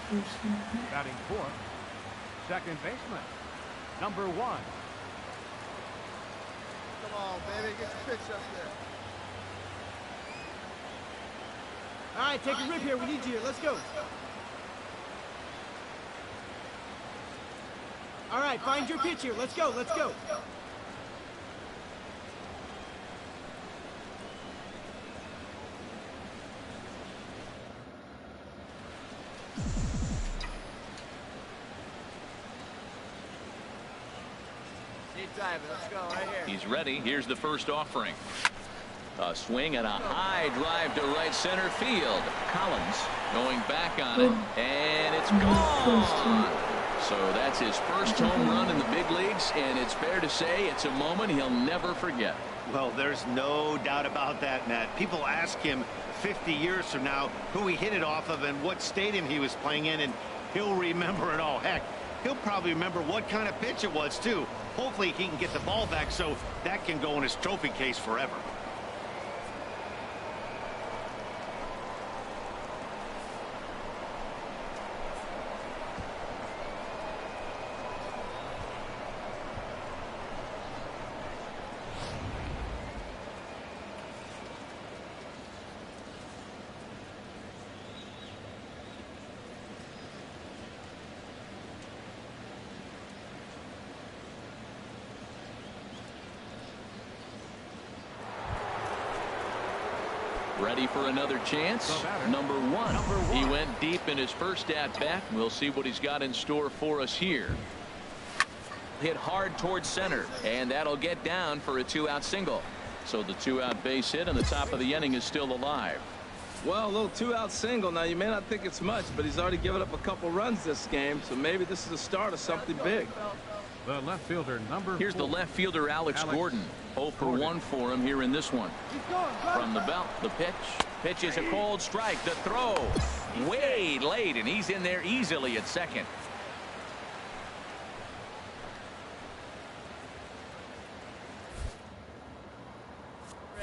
Batting fourth, second baseman, number 1. Come on, baby, get your pitch up there. All right, take a rip here. We need you here. Let's go. All right, find your pitch here. Let's go. Let's go. Let's go right here. He's ready. Here's the first offering. A swing and a high drive to right center field. Collins going back on it, and it's gone. So that's his first home run in the big leagues, and it's fair to say it's a moment he'll never forget. Well, there's no doubt about that, Matt. People ask him 50 years from now who he hit it off of and what stadium he was playing in, and he'll remember it all. Heck, he'll probably remember what kind of pitch it was, too. Hopefully he can get the ball back so that can go in his trophy case forever. Ready for another chance. Number one. He went deep in his first at bat. We'll see what he's got in store for us here. Hit hard towards center, and that'll get down for a 2-out single. So the 2-out base hit and the top of the inning is still alive. Well, a little 2-out single. Now, you may not think it's much, but he's already given up a couple runs this game, so maybe this is the start of something big. The left fielder, number Here's 4. the left fielder, Alex Gordon. 0 for 1 for him here in this one. From the belt, the pitch. Pitch is a cold strike. The throw way late, and he's in there easily at second.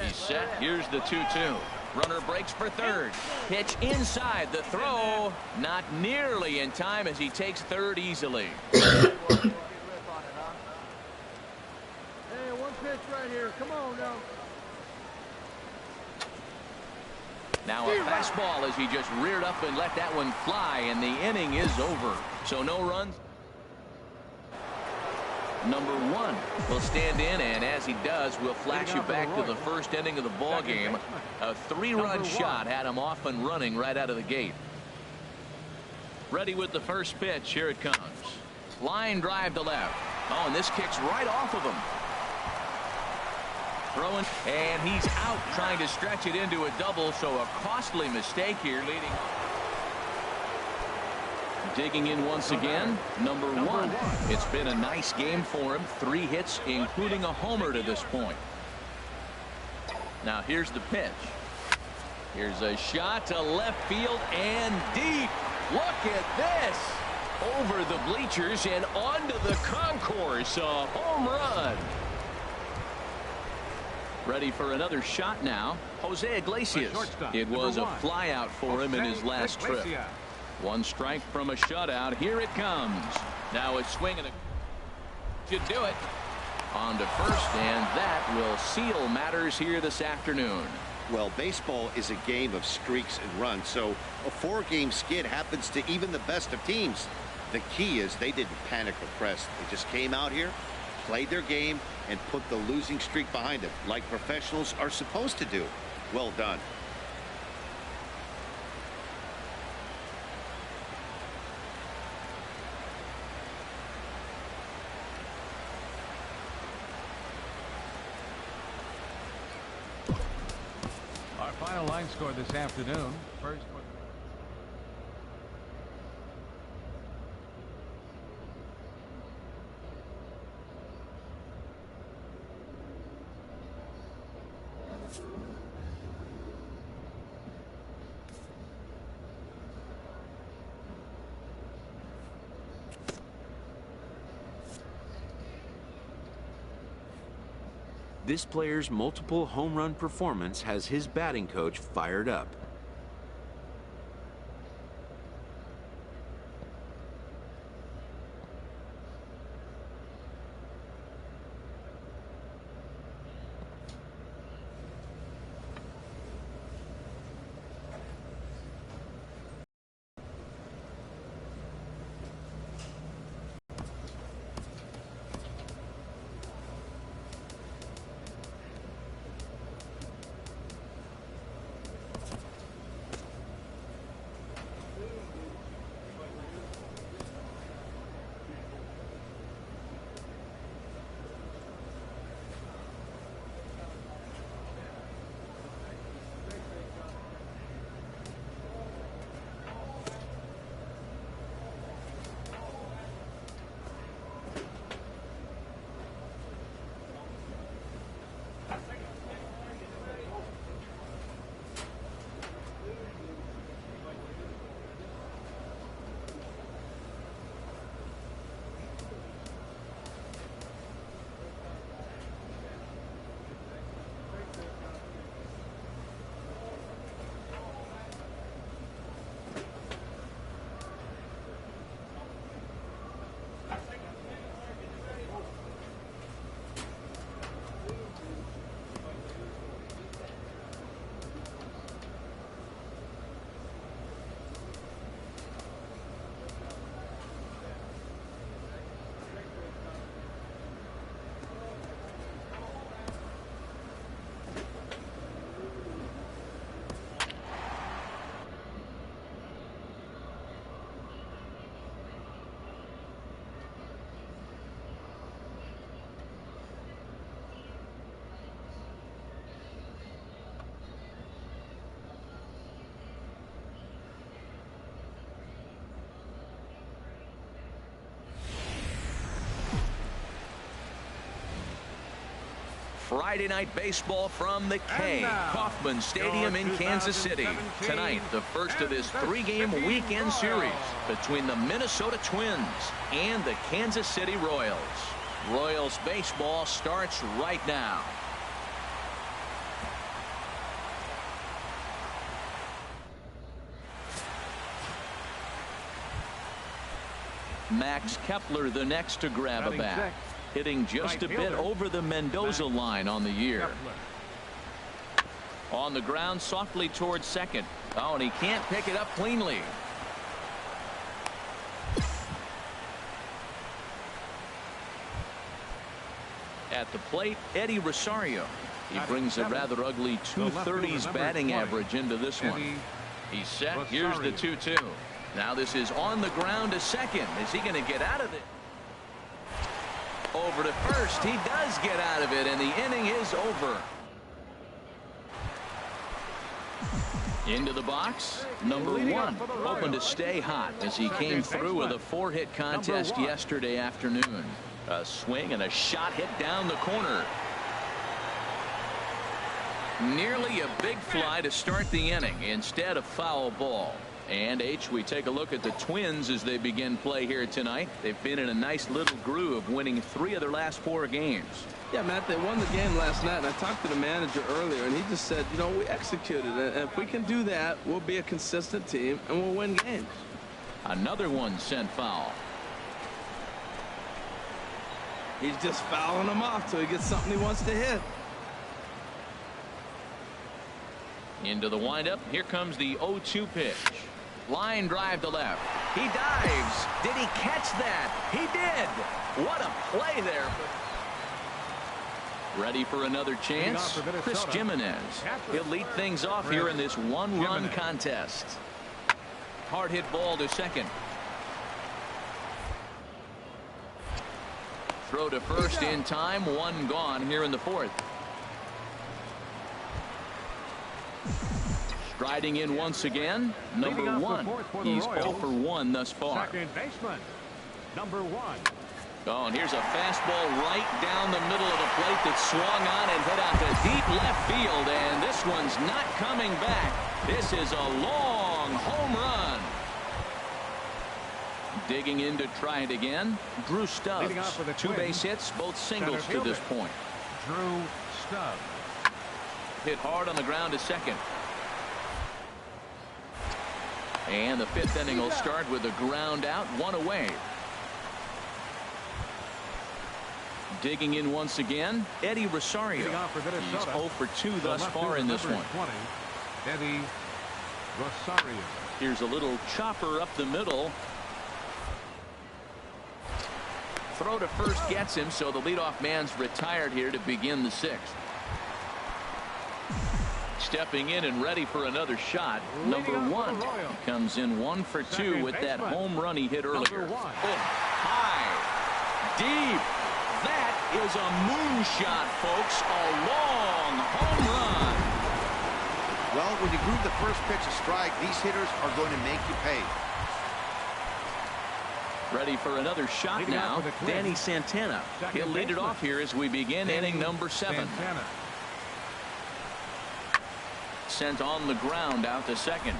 He's set. Here's the 2-2. Runner breaks for third. Pitch inside. The throw not nearly in time as he takes third easily. Pitch right here. Come on now. Now a fastball as he just reared up and let that one fly, and the inning is over. So no runs. Number 1 will stand in, and as he does, we'll flash you back to the first inning of the ball game. A 3-run shot had him off and running right out of the gate. Ready with the first pitch. Here it comes. Line drive to left. Oh, and this kicks right off of him. Throwing, and he's out trying to stretch it into a double, so a costly mistake here leading. Digging in once again, number 1. It's been a nice game for him. 3 hits, including a homer to this point. Now here's the pitch. Here's a shot to left field and deep. Look at this. Over the bleachers and onto the concourse. A home run. Ready for another shot now. Jose Iglesias. It was a flyout for him in his last trip. 1 strike from a shutout. Here it comes. Now a swing and a should do it. On to first, and that will seal matters here this afternoon. Well, baseball is a game of streaks and runs, so a 4-game skid happens to even the best of teams. The key is they didn't panic or press. They just came out here, played their game, and put the losing streak behind them, like professionals are supposed to do. Well done. Our final line score this afternoon. First one. This player's multiple home run performance has his batting coach fired up. Friday Night Baseball from the K. Kauffman Stadium in Kansas City. Tonight, the first of this three-game weekend series between the Minnesota Twins and the Kansas City Royals. Royals baseball starts right now. Max Kepler the next to grab a bat, hitting just a bit over the Mendoza line on the year. On the ground softly towards second. Oh, and he can't pick it up cleanly. At the plate, Eddie Rosario. He brings a rather ugly 230s batting average into this one. He's set. Here's the 2-2. Now this is on the ground to second. Is he going to get out of it? Over to first. He does get out of it, and the inning is over. Into the box, number 1, hoping to stay hot as he came through with a 4-hit contest yesterday afternoon. A swing and a shot hit down the corner. Nearly a big fly to start the inning instead of foul ball. And we take a look at the Twins as they begin play here tonight. They've been in a nice little groove, winning 3 of their last 4 games. Yeah, Matt, they won the game last night, and I talked to the manager earlier, and he just said, you know, we executed it. And if we can do that, we'll be a consistent team, and we'll win games. Another one sent foul. He's just fouling them off till he gets something he wants to hit. Into the windup. Here comes the 0-2 pitch. Line drive to left. He dives. Did he catch that? He did. What a play there. Ready for another chance? Chris Jimenez. He'll lead things off here in this one-run contest. Hard hit ball to second. Throw to first in time. 1 gone here in the 4th. Striding in once again, number 1. He's 0 for 1 thus far. Second baseman, number 1. Oh, and here's a fastball right down the middle of the plate that swung on and hit out to deep left field, and this one's not coming back. This is a long home run. Digging in to try it again, Drew Stubbs. 2 base hits, both singles to this point. Drew Stubbs. Hit hard on the ground to second. And the 5th inning will start with a ground out, 1 away. Digging in once again, Eddie Rosario. He's 0 for 2 thus far in this one. Eddie Rosario. Here's a little chopper up the middle. Throw to first gets him, so the leadoff man's retired here to begin the 6th. Stepping in and ready for another shot, number 1. He comes in 1 for 2 with that home run he hit earlier. Oh, high, deep. That is a moonshot, folks. A long home run. Well, when you groove the first pitch a strike, these hitters are going to make you pay. Ready for another shot now, Danny Santana. He'll lead it off here as we begin inning number 7. Sent on the ground out to second.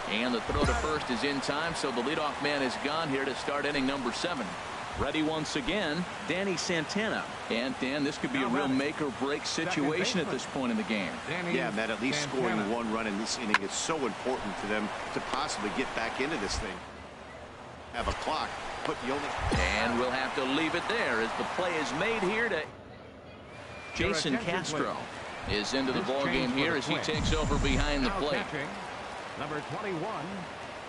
And the throw to first is in time, so the leadoff man is gone here to start inning number 7. Ready once again, Danny Santana. And Dan, this could be a real make or break situation at this point in the game. Yeah, Matt, at least scoring 1 run in this inning is so important to them to possibly get back into this thing. Have a clock, but you only... And we'll have to leave it there as the play is made here to Jason Castro. Is into the ball game here as he takes over behind the plate. Number 21.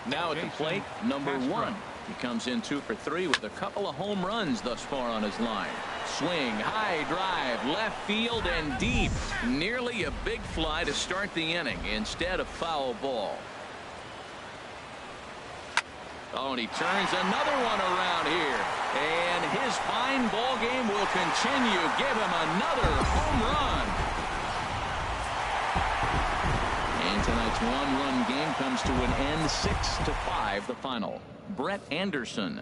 Now at the plate, number 1. He comes in 2 for 3 with a couple of home runs thus far on his line. Swing, high drive, left field and deep. Nearly a big fly to start the inning instead of foul ball. Oh, and he turns another one around here. And his fine ball game will continue. Give him another home run. And tonight's 1-run game comes to an end, 6-5 the final. Brett Anderson.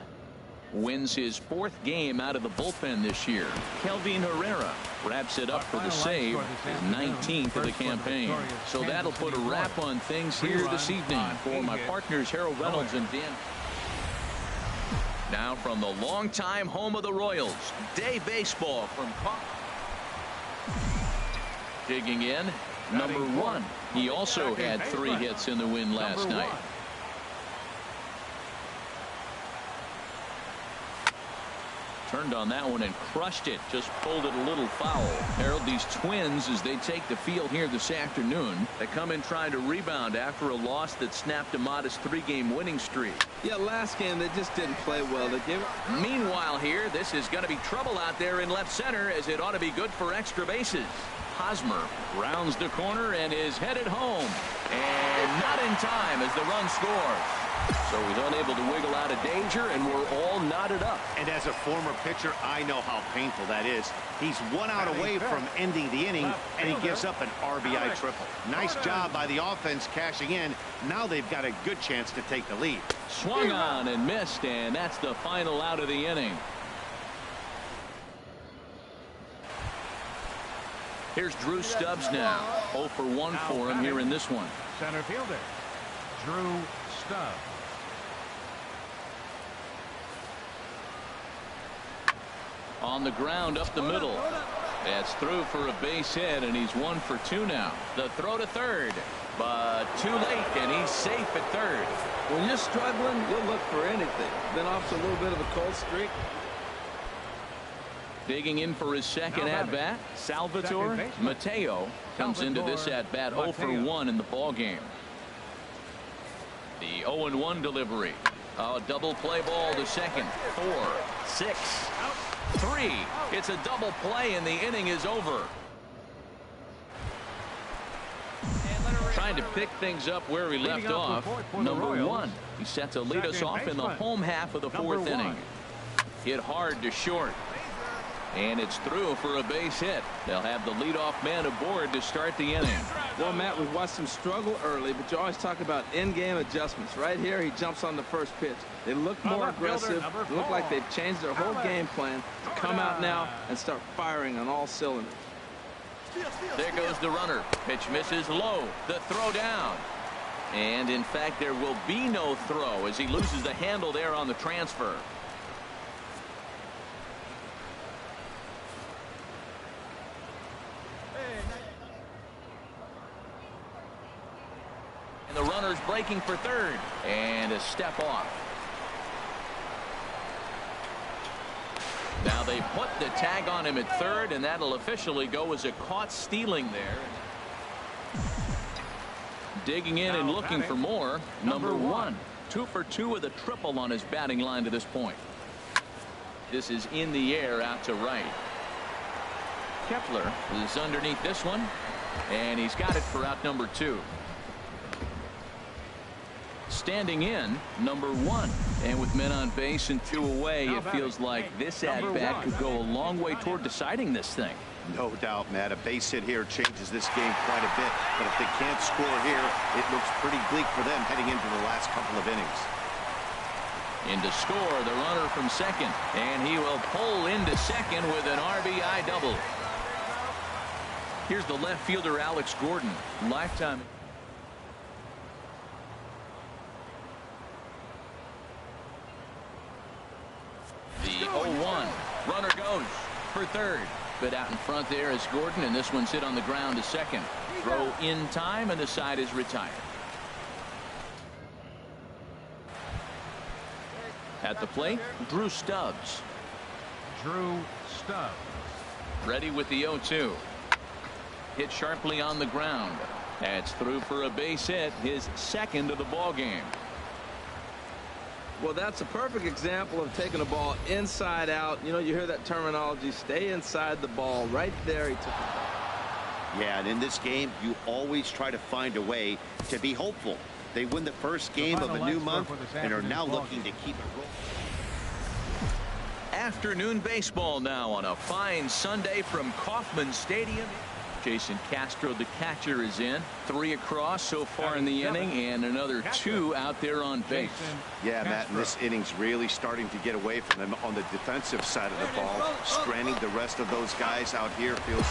wins his 4th game out of the bullpen this year. Kelvin Herrera wraps it up for the save, his 19th of the campaign. So that'll put a wrap on things here this evening for my partners Harold Reynolds and Dan. Now from the longtime home of the Royals, Day Baseball from digging in, number 1. He also had 3 hits in the win last night. Turned on that one and crushed it. Just pulled it a little foul. Harold, these Twins, as they take the field here this afternoon, they come in trying to rebound after a loss that snapped a modest 3-game winning streak. Yeah, last game they just didn't play well. They gave it. Meanwhile here, this is going to be trouble out there in left center, as it ought to be good for extra bases. Hosmer rounds the corner and is headed home. And not in time as the run scores. So he's unable to wiggle out of danger, and we're all knotted up. And as a former pitcher, I know how painful that is. He's 1 out away from ending the inning, and he gives up an RBI triple. Nice job by the offense cashing in. Now they've got a good chance to take the lead. Swung on and missed, and that's the final out of the inning. Here's Drew Stubbs now. 0 for 1 for him here in this one. Center fielder, Drew Stubbs. On the ground up the middle. That's through for a base hit, and he's 1 for 2 now. The throw to third, but too late, and he's safe at third. When you're struggling, you'll look for anything. Been off to a little bit of a cold streak. Digging in for his second at-bat, Salvatore Mateo comes into this at-bat 0 for 1 in the ballgame. The 0-1 delivery. A double play ball to second. 4, 6, 3. It's a double play, and the inning is over. Trying to pick things up where he left off. Number 1. He set to lead us off in the home half of the 4th inning. Hit hard to short. And it's through for a base hit. They'll have the leadoff man aboard to start the inning. Well, Matt, we've watched him struggle early, but you always talk about in-game adjustments. Right here, he jumps on the first pitch. They look more aggressive. They look like they've changed their whole game plan to come out now and start firing on all cylinders. There goes the runner. Pitch misses low. The throw down. And, in fact, there will be no throw as he loses the handle there on the transfer. The runner's breaking for third, and a step off. Now they put the tag on him at third, and that'll officially go as a caught stealing there. Digging in and looking for more. Number 1. 2 for 2 with a triple on his batting line to this point. This is in the air out to right. Kepler is underneath this one, and he's got it for out number 2. Standing in, number 1. And with men on base and 2 away, it feels like this at-bat could go a long way toward deciding this thing. No doubt, Matt. A base hit here changes this game quite a bit. But if they can't score here, it looks pretty bleak for them heading into the last couple of innings. In to score, the runner from second. And he will pull into second with an RBI double. Here's the left fielder, Alex Gordon. Lifetime. The 0-1. Runner goes for third. But out in front there is Gordon, and this one's hit on the ground to second. Throw in time, and the side is retired. At the plate, Drew Stubbs. Drew Stubbs. Ready with the 0-2. Hit sharply on the ground. That's through for a base hit, his second of the ball game. Well, that's a perfect example of taking a ball inside out. You know, you hear that terminology, stay inside the ball. Right there, he took it. Yeah, and in this game, you always try to find a way to be hopeful. They win the first game of a new month and are now looking to keep it rolling. Afternoon baseball now on a fine Sunday from Kauffman Stadium. Jason Castro, the catcher, is in. 3 across so far in the inning, and another 2 out there on base. Yeah, Matt, and this inning's really starting to get away from him on the defensive side of the ball. Stranding the rest of those guys out here feels...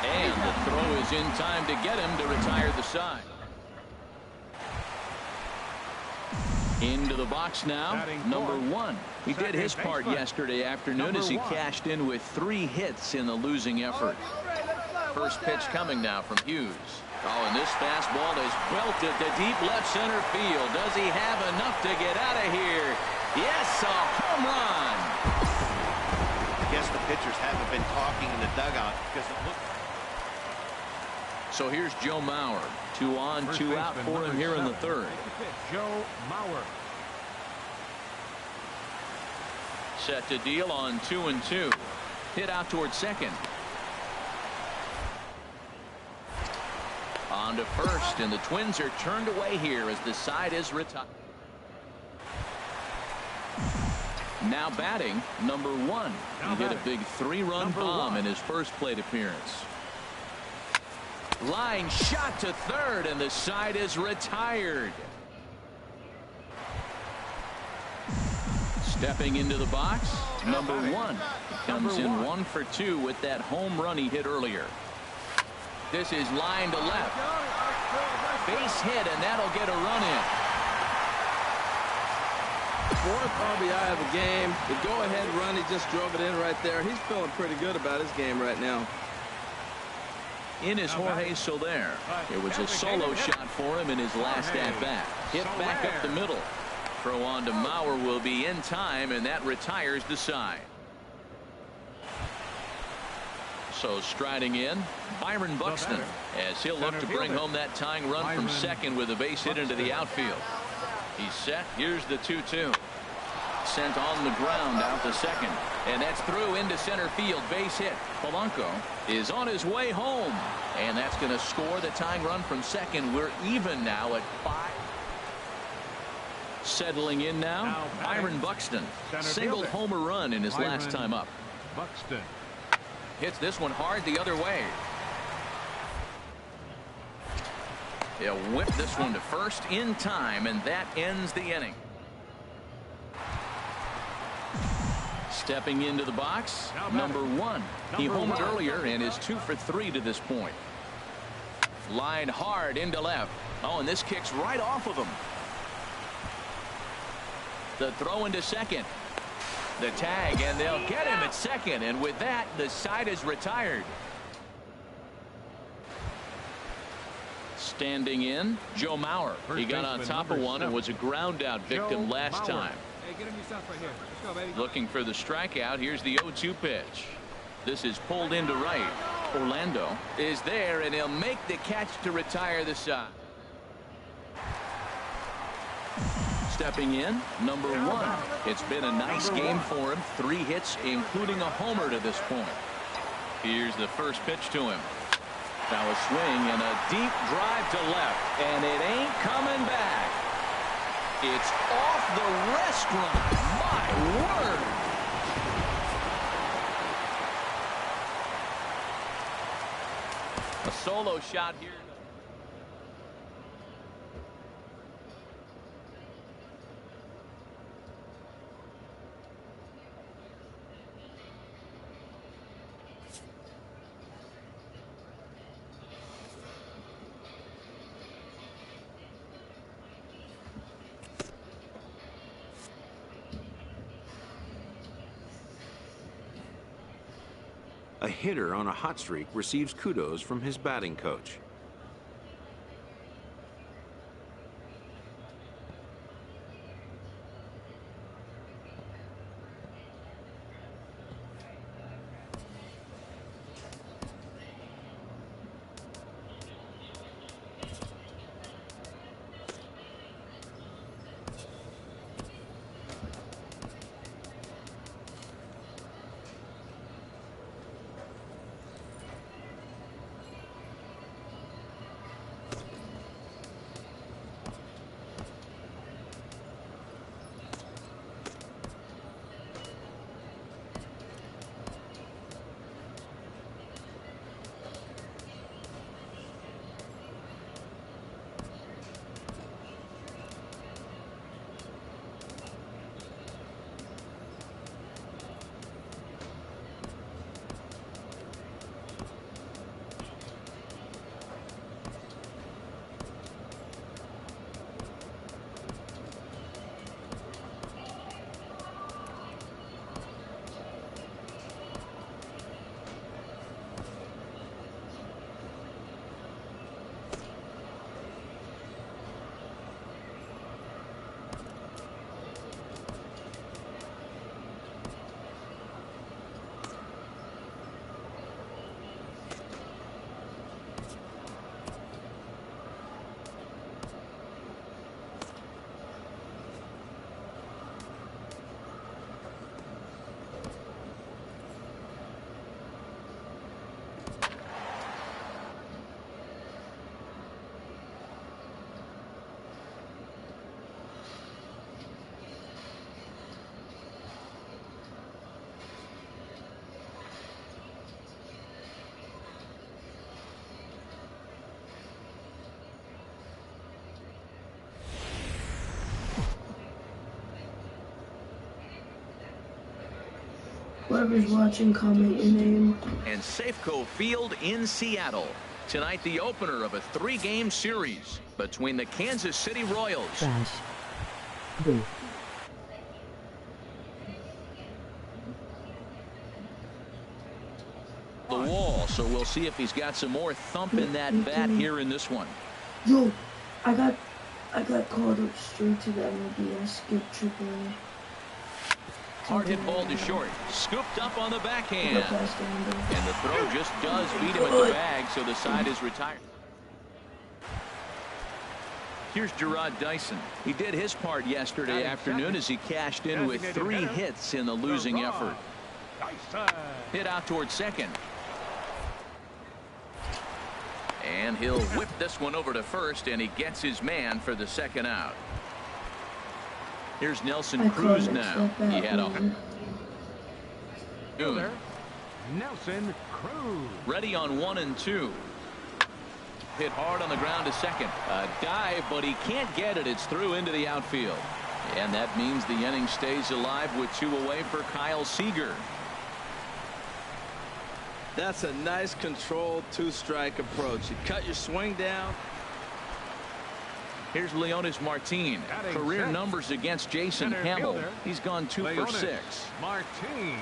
And the throw is in time to get him to retire the side. Into the box now, number 1. He did his part yesterday afternoon as he cashed in with 3 hits in the losing effort. First pitch coming now from Hughes. Oh, and this fastball is belted to deep left center field. Does he have enough to get out of here? Yes, a home run. I guess the pitchers haven't been talking in the dugout because it looks... So here's Joe Mauer. 2 on, 2 out for him here in the 3rd. Joe Mauer. Set to deal on 2-2. Hit out towards second. On to first, and the Twins are turned away here as the side is retired. Now batting, number 1. He hit a big 3-run bomb in his first plate appearance. Line shot to third, and the side is retired. Stepping into the box, number 1. Comes in 1 for 2 with that home run he hit earlier. This is line to left. Base hit, and that'll get a run in. 4th RBI of the game. The go-ahead run, he just drove it in right there. He's feeling pretty good about his game right now. In is Jorge Soler. It was a solo shot for him in his last at-bat. Hit back up the middle. Throw on to Mauer will be in time, and that retires the side. So striding in, Byron Buxton, as he'll look to bring home that tying run from second with a base hit into the outfield. He's set. Here's the 2-2. Sent on the ground out to second, and that's through into center field. Base hit. Polanco is on his way home, and that's going to score the tying run from second. We're even now at 5. Settling in now, Byron Buxton. Singled homer run in his last time up. Buxton hits this one hard the other way. He'll whip this one to first in time, and that ends the inning. Stepping into the box, number 1. He homered earlier and is 2 for 3 to this point. Line hard into left. Oh, and this kicks right off of him. The throw into second. The tag, and they'll get him at second, and with that, the side is retired. Standing in, Joe Mauer. He got on top of one and was a ground out victim last time. Hey, get him yourself right here. Let's go, baby. Looking for the strikeout. Here's the 0-2 pitch. This is pulled into right. Orlando is there, and he'll make the catch to retire the side. Stepping in, number 1. It's been a nice game for him. 3 hits, including a homer to this point. Here's the first pitch to him. Now a swing and a deep drive to left, and it ain't coming back. It's off the restaurant. My word. A solo shot here. A hitter on a hot streak receives kudos from his batting coach. Whoever's watching, comment your name. And Safeco Field in Seattle. Tonight, the opener of a 3-game series between the Kansas City Royals. Trash. Boo. The wall, so we'll see if he's got some more thump in that bat here in this one. Yo, I got called up straight to the MLB. I skipped AAA. Hard hit ball to short. Scooped up on the backhand. And the throw just does beat him at the bag, so the side is retired. Here's Gerard Dyson. He did his part yesterday afternoon as he cashed in with 3 hits in the losing effort. Hit out towards second. And he'll whip this one over to first, and he gets his man for the second out. Here's Nelson Cruz now. He had a Nelson Cruz. ready on 1 and 2. Hit hard on the ground to second. A dive, but he can't get it. It's through into the outfield. And that means the inning stays alive with 2 away for Kyle Seager. That's a nice controlled 2-strike approach. You cut your swing down. Here's Leonis Martin. Career numbers against Jason Hamill. He's gone 2 for 6. Martin.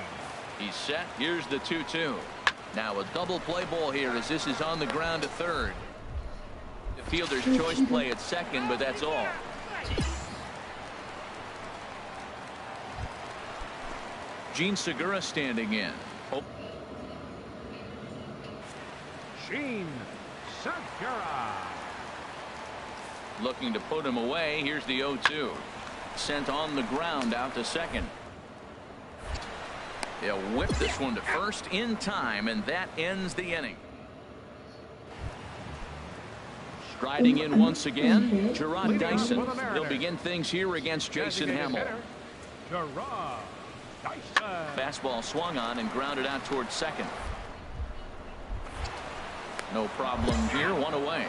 He's set. Here's the 2-2. Now a double play ball here as this is on the ground to third. The fielder's choice play at second, but that's all. Gene Segura standing in. Gene Segura. Looking to put him away. Here's the 0-2. Sent on the ground out to second. They'll whip this one to first in time, and that ends the inning. Striding in once again, Gerard Dyson. He'll begin things here against Jason Hamill. Gerard Dyson. Fastball swung on and grounded out towards second. No problem here. 1 away.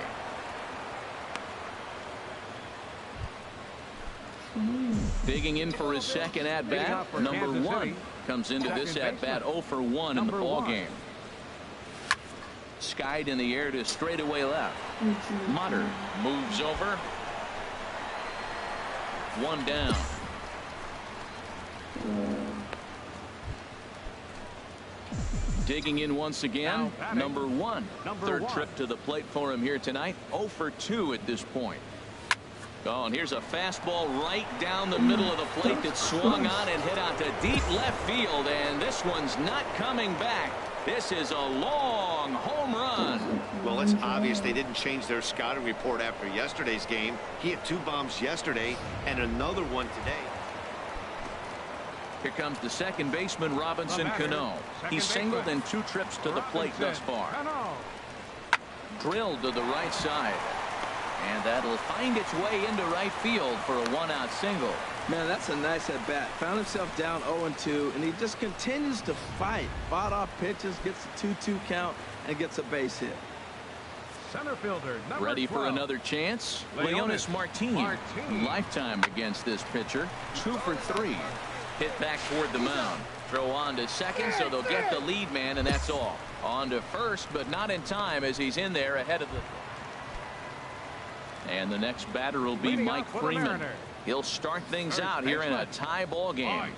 Digging in for his second at-bat, number 1 comes into this at-bat 0 for 1 in the ball game. Skied in the air to straightaway left. Mutter moves over. 1 down. Digging in once again, number 1. Third trip to the plate for him here tonight. 0 for 2 at this point. Oh, and here's a fastball right down the middle of the plate that swung on and hit out to deep left field, and this one's not coming back. This is a long home run. Well, it's obvious they didn't change their scouting report after yesterday's game. He hit 2 bombs yesterday and another one today. Here comes the second baseman, Robinson Cano. He's singled in 2 trips to the plate thus far. Drilled to the right side. And that'll find its way into right field for a 1-out single. Man, that's a nice at-bat. Found himself down 0-2, and he just continues to fight. Fought off pitches, gets a 2-2 count, and gets a base hit. Center fielder, number ready 12. for another chance. Leonis Martin. Lifetime against this pitcher. 2 for 3. Hit back toward the mound. Throw on to second, so they'll get the lead man, and that's all. On to first, but not in time as he's in there ahead of the... And the next batter will be Mike Freeman. He'll start things out here in a tie ball game.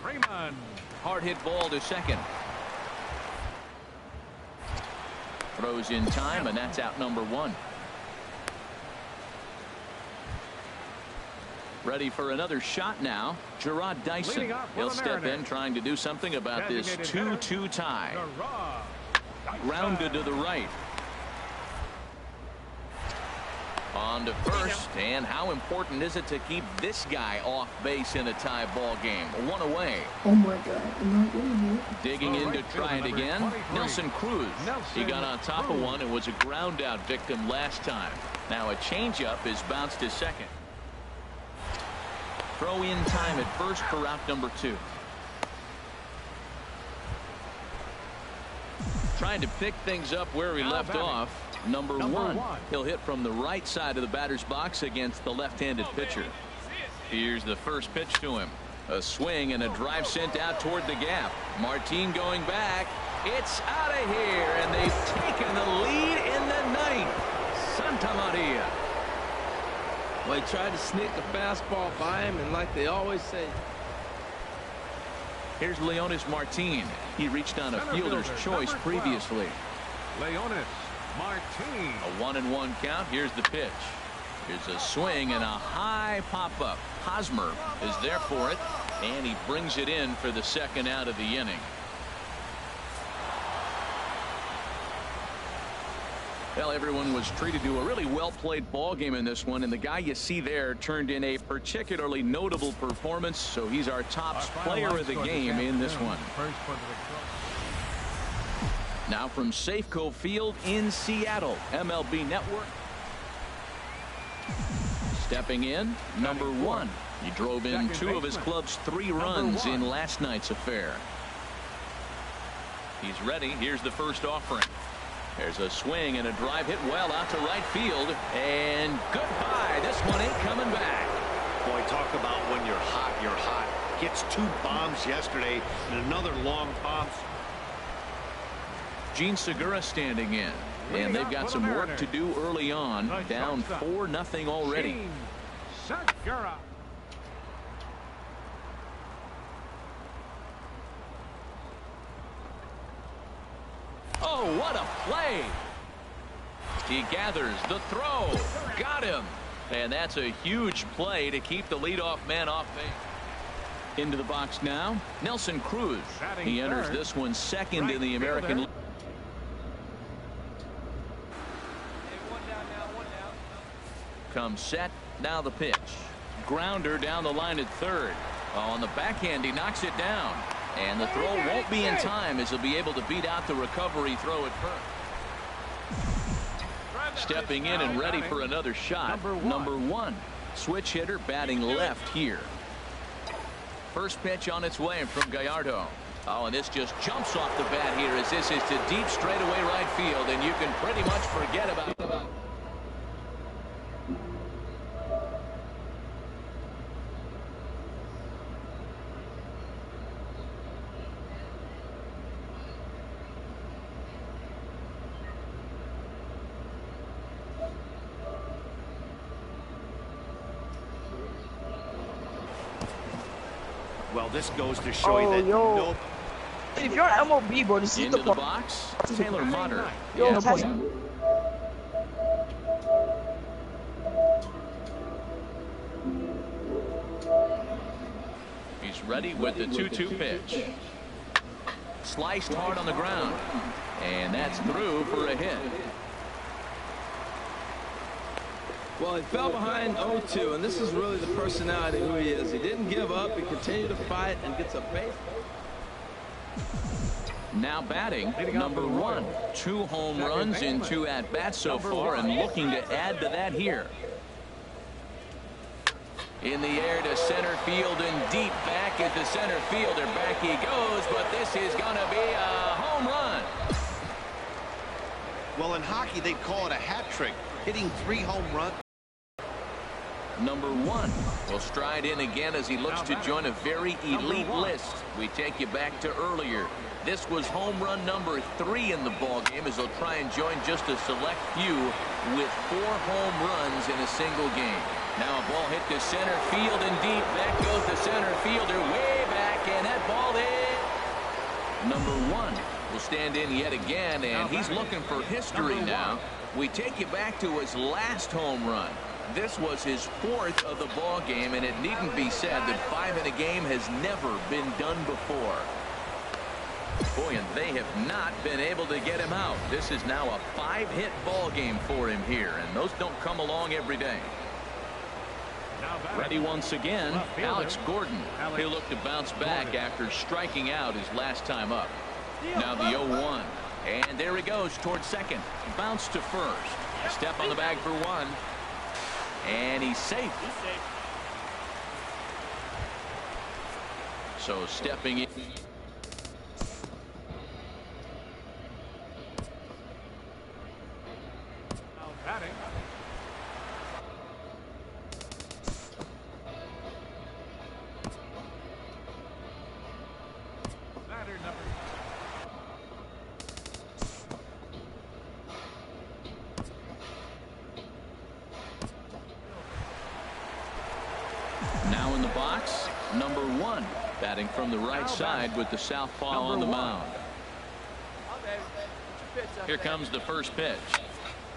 Freeman. Hard hit ball to second. Throws in time, and that's out number 1. Ready for another shot now. Gerard Dyson. He'll step in trying to do something about this 2-2 tie. Grounded to the right. On to first, and how important is it to keep this guy off base in a tie ball game? 1 away. Oh my God, I'm not getting it. Digging in to try it again, Nelson Cruz. He got on top of one and was a ground out victim last time. Now a changeup is bounced to second. Throw in time at first for out number 2. Trying to pick things up where he left off. Number 1. He'll hit from the right side of the batter's box against the left-handed pitcher. Here's the first pitch to him. A swing and a drive sent out toward the gap. Martin going back. It's out of here, and they've taken the lead in the ninth. Santa Maria. Well, he tried to sneak the fastball by him, and like they always say. Here's Leonis Martin. He reached on a fielder's choice previously. Leonis Martin. A 1-1 count. Here's the pitch. Here's a swing and a high pop-up. Hosmer is there for it, and he brings it in for the second out of the inning. Well, everyone was treated to a really well-played ball game in this one, and the guy you see there turned in a particularly notable performance, so he's our top player of the game in this one. Now from Safeco Field in Seattle, MLB Network. Stepping in, number 1. He drove in 2 of his club's 3 runs in last night's affair. He's ready. Here's the first offering. There's a swing and a drive hit well out to right field. And goodbye. This one ain't coming back. Boy, talk about when you're hot, you're hot. Gets 2 bombs yesterday and another long bomb. Gene Segura standing in. And they've got some work to do early on. Down 4-0 already. Gene Segura. Oh, what a play. He gathers the throw. Got him. And that's a huge play to keep the leadoff man off base. Into the box now, Nelson Cruz. He enters this one second in the American League. Comes set. Now the pitch. Grounder down the line at third. On the backhand, he knocks it down. And the throw won't be in time as he'll be able to beat out the recovery throw at first. Stepping in and ready for another shot. Number 1. Switch hitter batting left here. First pitch on its way from Gallardo. Oh, and this just jumps off the bat here as this is to deep straightaway right field, and you can pretty much forget about it. Well, this goes to show you that no. If you're on MLB, bro, this is Into the the box. Taylor Motter. Yo, Yeah. He's ready with the 2-2 pitch. Sliced hard on the ground. And that's through for a hit. Well, he fell behind 0-2, and this is really the personality who he is. He didn't give up. He continued to fight and gets a base. Now batting, number 1. 2 home runs in 2 at-bats so far, and looking to add to that here. In the air to center field and deep back at the center fielder. Back he goes, but this is going to be a home run. Well, in hockey, they'd call it a hat trick. Hitting 3 home runs. Number 1 will stride in again as he looks to join a very elite list. We take you back to earlier. This was home run number 3 in the ball game as he'll try and join just a select few with 4 home runs in a single game. Now a ball hit to center field and deep. Back goes the center fielder way back, and that ball in. Number 1 will stand in yet again, and he's looking for history now. We take you back to his last home run. This was his 4th of the ball game, and it needn't be said that 5 in a game has never been done before. Boy, and they have not been able to get him out. This is now a 5-hit ball game for him here, and those don't come along every day. Ready once again, Alex Gordon. He'll look to bounce back after striking out his last time up. Now the 0-1. And there he goes towards second. Bounce to first. A step on the bag for 1. And he's safe. So stepping in. Batting. in the box. Number 1 batting from the right side with the southpaw on the mound. Here comes the first pitch.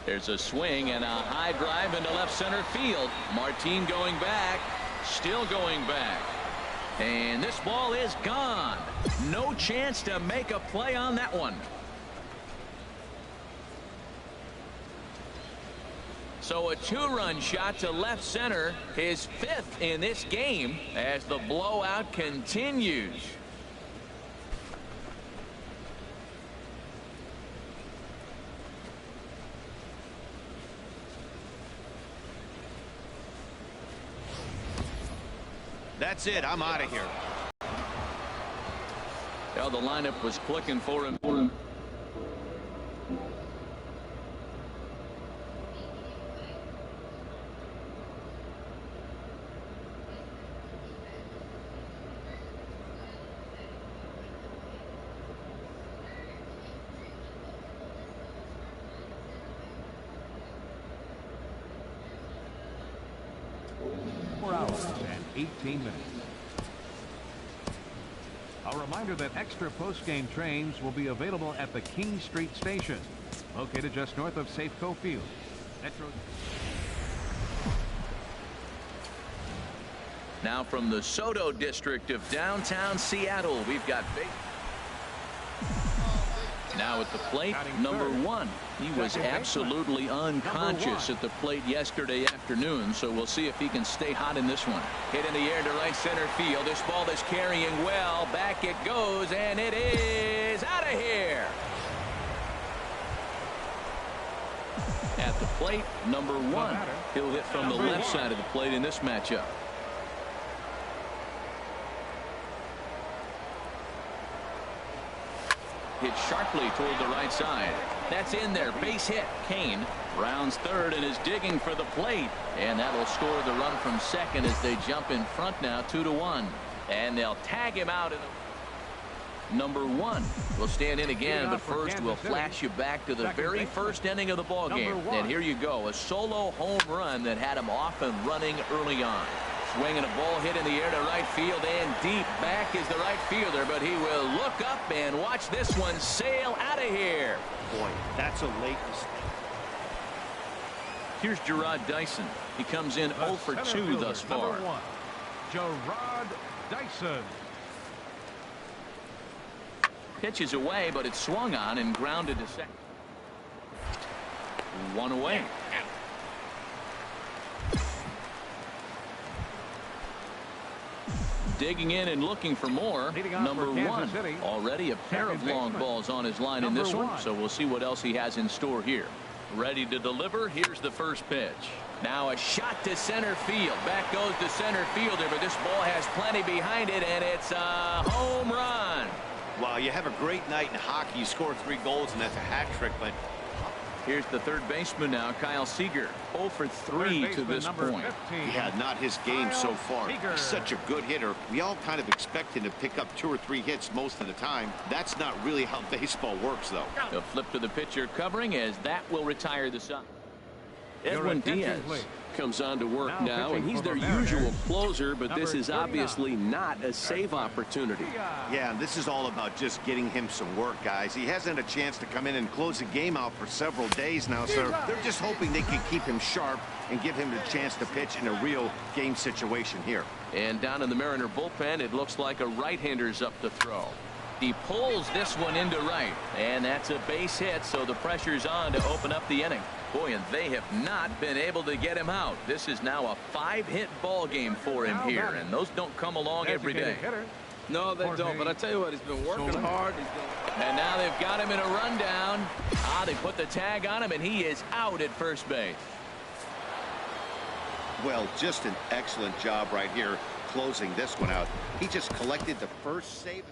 There's a swing and a high drive into left center field. Martin going back, still going back. And this ball is gone. No chance to make a play on that one. So a 2-run shot to left center, his 5th in this game as the blowout continues. That's it. I'm out of here. Well, the lineup was clicking for him. Hours and 18 minutes. A reminder that extra post-game trains will be available at the King Street Station, located just north of Safeco Field. Now from the Soto district of downtown Seattle, we've got now at the plate, number 1. He was absolutely unconscious at the plate yesterday afternoon, so we'll see if he can stay hot in this one. Hit in the air to right center field. This ball is carrying well. Back it goes, and it is out of here. At the plate, number 1. He'll hit from the left side of the plate in this matchup. Hit sharply toward the right side. That's in there. Base hit. Kane rounds third and is digging for the plate. And that'll score the run from second as they jump in front now 2-1. And they'll tag him out. Number 1 will stand in again, but first we'll flash you back to the very first inning of the ball game. And here you go. A solo home run that had him off and running early on. Swinging a ball hit in the air to right field, and deep back is the right fielder, but he will look up and watch this one sail out of here. Boy, that's a late mistake. Here's Gerard Dyson. He comes in 0 for 2 thus far. Number 1, Gerard Dyson. Pitch is away, but it's swung on and grounded to second. 1 away. Digging in and looking for more. Number 1. Already a pair of long balls on his line in this one, so we'll see what else he has in store here. Ready to deliver. Here's the first pitch. Now a shot to center field. Back goes the center fielder, but this ball has plenty behind it, and it's a home run. Wow, you have a great night in hockey. You score 3 goals, and that's a hat trick, but here's the third baseman now, Kyle Seager. 0 for 3 to this point. Yeah, not his game so far. He's such a good hitter. We all kind of expect him to pick up 2 or 3 hits most of the time. That's not really how baseball works, though. The flip to the pitcher covering as that will retire the side. Edwin Diaz comes on to work now, and he's their usual closer, but this is obviously not a save opportunity. Yeah, and this is all about just getting him some work, guys. He hasn't had a chance to come in and close the game out for several days now, so they're just hoping they can keep him sharp and give him the chance to pitch in a real game situation here. And down in the Mariner bullpen, it looks like a right-hander's up to throw. He pulls this one into right, and that's a base hit, so the pressure's on to open up the inning. Boy, and they have not been able to get him out. This is now a 5-hit ball game for him here, and those don't come along every day. No, they don't, but I tell you what, he's been working hard. And now they've got him in a rundown. They put the tag on him, and he is out at first base. Well, just an excellent job right here closing this one out. He just collected the first save.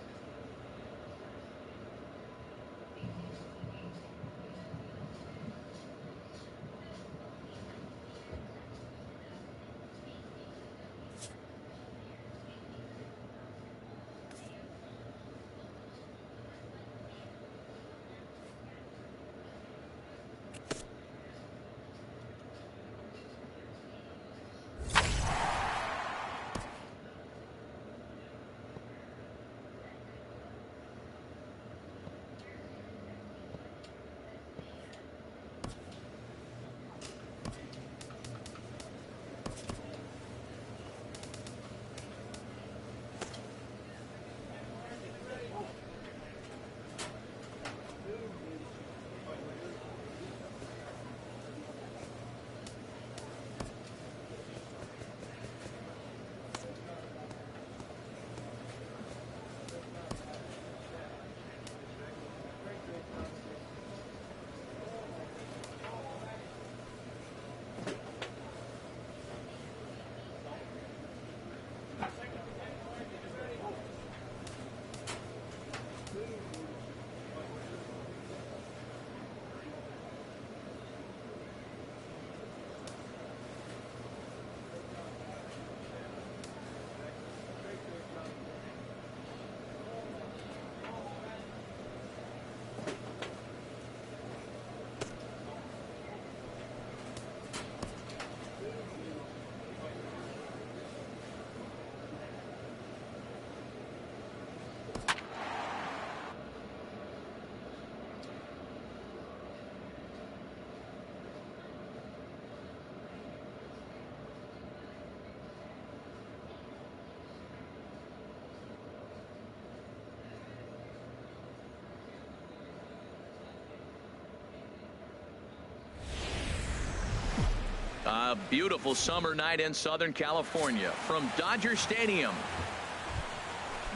A beautiful summer night in Southern California from Dodger Stadium.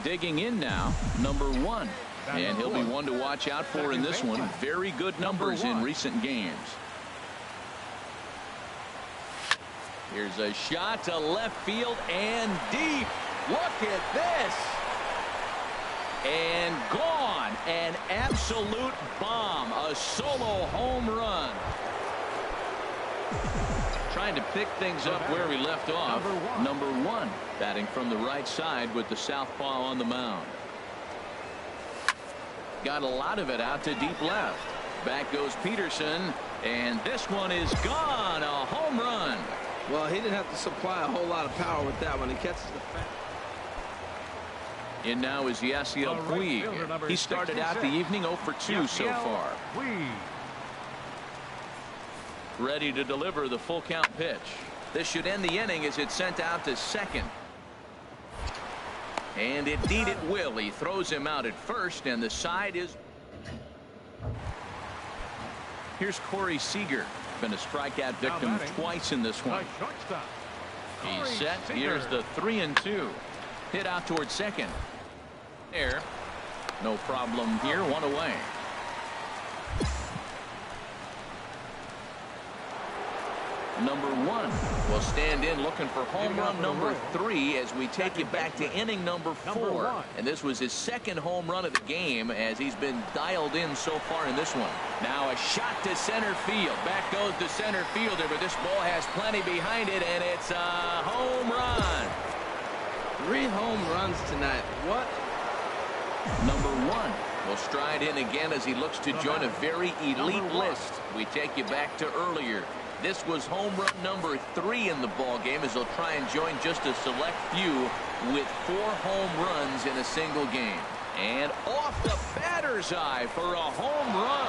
Digging in now, number 1. And he'll be one to watch out for in this one. Very good numbers in recent games. Here's a shot to left field and deep. Look at this. And gone. An absolute bomb. A solo home run. Trying to pick things up where we left off. Number 1 batting from the right side with the southpaw on the mound. Got a lot of it out to deep left. Back goes Peterson, and this one is gone. A home run. Well, he didn't have to supply a whole lot of power with that one. He catches the fast. In now is Yasiel Puig. He started out the evening 0 for 2 so far. Ready to deliver the full count pitch. This should end the inning as it's sent out to second. And indeed it will. He throws him out at first, and the side is. Here's Corey Seager. Been a strikeout victim twice in this one. He's set. Here's the 3-2. Hit out towards second. There. No problem here. 1 away. Number 1 will stand in looking for home run number 3 as we take you back to inning number 4. And this was his second home run of the game as he's been dialed in so far in this one. Now a shot to center field. Back goes the center fielder, but this ball has plenty behind it, and it's a home run. 3 home runs tonight. What? Number 1 will stride in again as he looks to join a very elite list. We take you back to earlier. This was home run number 3 in the ball game as he'll try and join just a select few with 4 home runs in a single game. And off the batter's eye for a home run.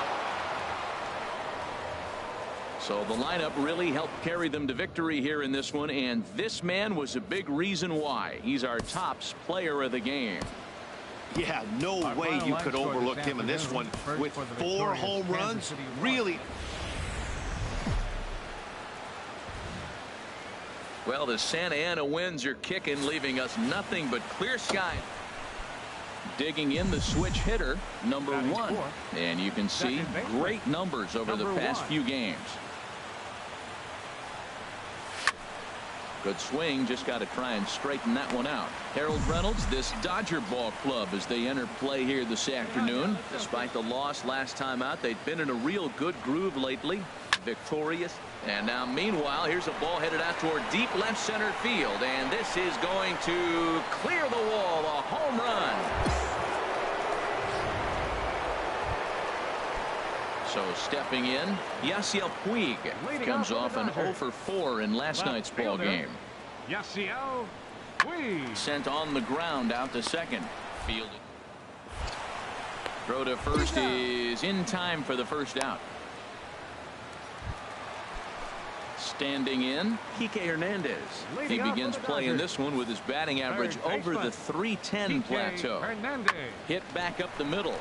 So the lineup really helped carry them to victory here in this one, and this man was a big reason why. He's our tops player of the game. Yeah, no way you could overlook him in this one with 4 home runs. Really. Well, the Santa Ana winds are kicking, leaving us nothing but clear sky. Digging in the switch hitter, number 1. And you can see great numbers over the past few games. Good swing, just got to try and straighten that one out. Harold Reynolds, this Dodger ball club as they enter play here this afternoon. Despite the loss last time out, they've been in a real good groove lately. Victorious. And now meanwhile, here's a ball headed out toward deep left center field, and this is going to clear the wall. A home run. So stepping in, Yasiel Puig comes off an 0 for 4 in last night's ball game. Yasiel Puig sent on the ground out to second. Fielded. Throw to first is in time for the first out. Standing in, Kike Hernandez. He begins playing this one with his batting average over the .310 plateau. Hit back up the middle.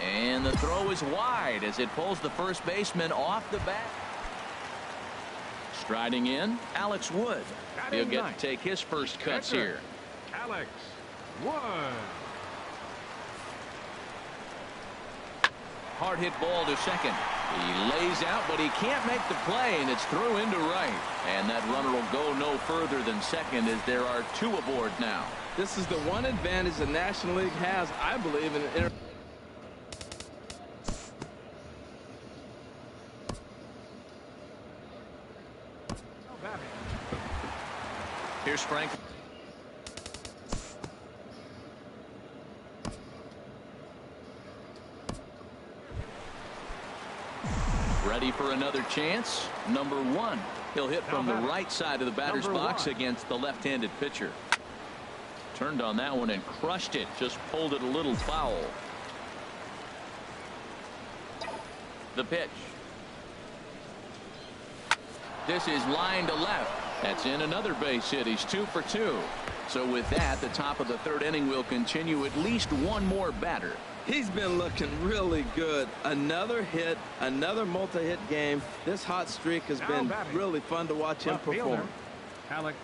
And the throw is wide as it pulls the first baseman off the bat. Striding in, Alex Wood. He'll get to take his first cuts here. Alex Wood. Hard hit ball to second. He lays out, but he can't make the play, and it's through into right. And that runner will go no further than second as there are 2 aboard now. This is the one advantage the National League has, I believe, in Here's Frank. Ready for another chance. Number 1. He'll hit from the right side of the batter's box against the left-handed pitcher. Turned on that one and crushed it. Just pulled it a little foul. The pitch. This is line to left. That's in another base hit. He's 2 for 2. So with that, the top of the 3rd inning will continue. At least one more batter. He's been looking really good. Another hit, another multi-hit game. This hot streak has been really fun to watch him perform. Alex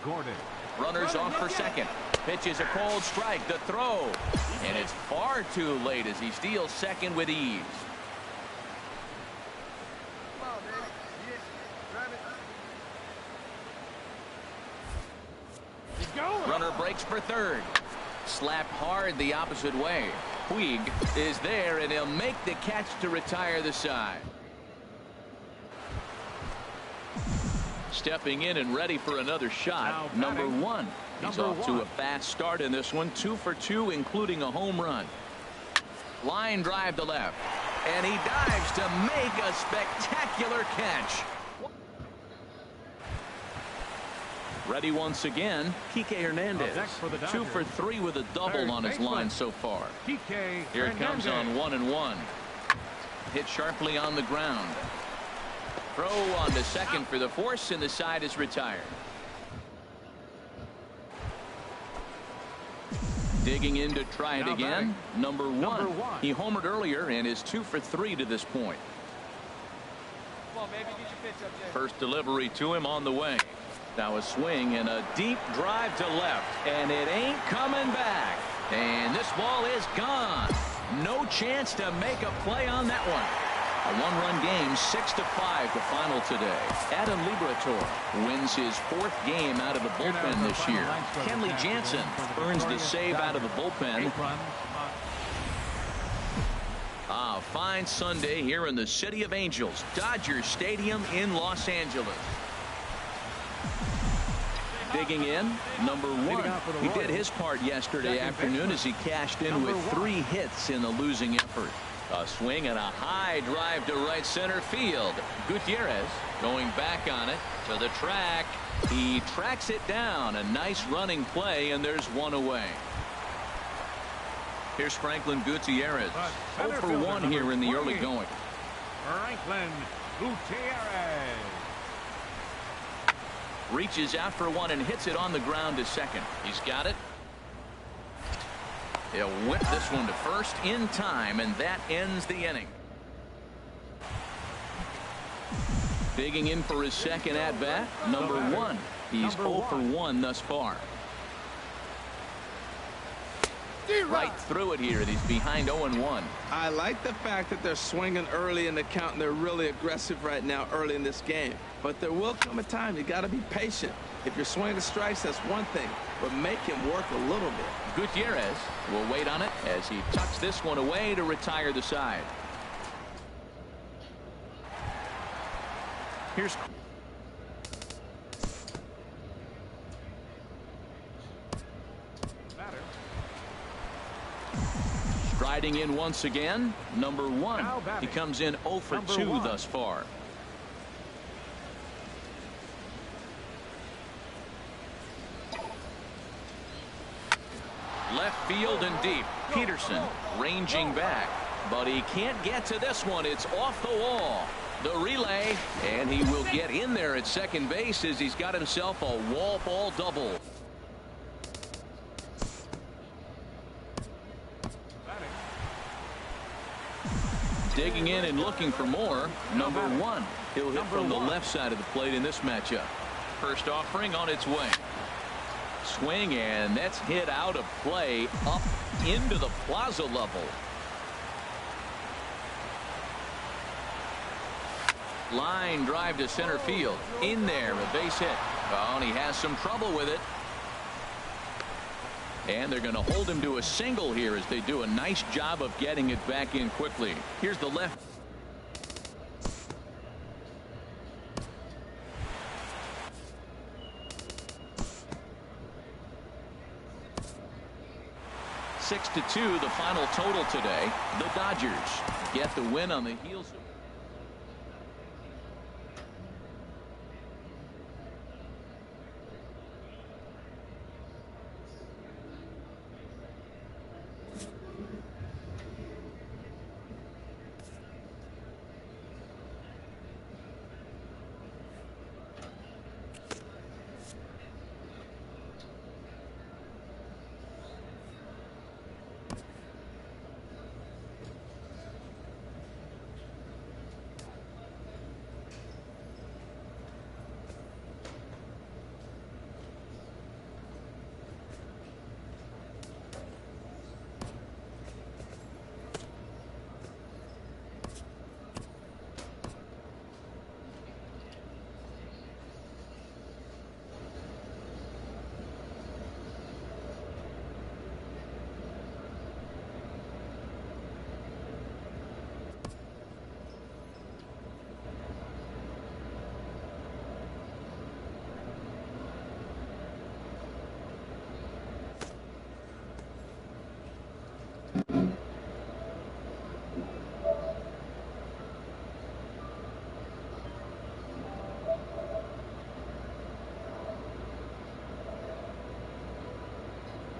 Gordon. Runners off for second. Pitch is a cold strike. The throw. And it's far too late as he steals second with ease. Come on, baby. Yes. Grab it. He's going. Runner breaks for third. Slapped hard the opposite way. Puig is there, and he'll make the catch to retire the side. Stepping in and ready for another shot, number one. He's off to a fast start in this one, 2 for 2, including a home run. Line drive to left, and he dives to make a spectacular catch. Ready once again, Kike Hernandez. 2 for 3 with a double on his line so far. Here it comes on 1-1. Hit sharply on the ground. Throw on to second for the force, and the side is retired. Digging in to try it again. Number one. He homered earlier and is 2 for 3 to this point. Come on, baby. Get your pitch up there. First delivery to him on the way. Now a swing and a deep drive to left, and it ain't coming back. And this ball is gone. No chance to make a play on that one. A one-run game, 6-5 the final today. Adam Liberatore wins his 4th game out of the bullpen this year. Kenley Jansen earns the save out of the bullpen. A fine Sunday here in the City of Angels, Dodger Stadium in Los Angeles. Digging in, number one. He did his part yesterday afternoon as he cashed in with 3 hits in the losing effort. A swing and a high drive to right center field. Gutierrez going back on it to the track. He tracks it down. A nice running play, and there's one away. Here's Franklin Gutierrez. 0 for 1 here in the early going. Franklin Gutierrez reaches out for one and hits it on the ground to second. He's got it. He'll whip this one to first in time, and that ends the inning. Digging in for his second at bat, number one. He's 0 for 1 thus far. Right through it here, and he's behind 0-1. I like the fact that they're swinging early in the count, and they're really aggressive right now early in this game. But there will come a time you got to be patient. If you're swinging strikes, that's one thing, but make him work a little bit. Gutierrez will wait on it as he tucks this one away to retire the side. Here's striding in once again, number one. He comes in 0 for 2 thus far. Left field and deep. Peterson ranging back, but he can't get to this one. It's off the wall. The relay, and he will get in there at second base as he's got himself a wall ball double. Digging in and looking for more, number one. He'll hit from the left side of the plate in this matchup. First offering on its way. Swing, and that's hit out of play up into the plaza level. Line drive to center field. In there, a base hit. Oh, and he has some trouble with it. And they're going to hold him to a single here as they do a nice job of getting it back in quickly. Here's the left. (6-2) the final total today. The Dodgers get the win on the heels of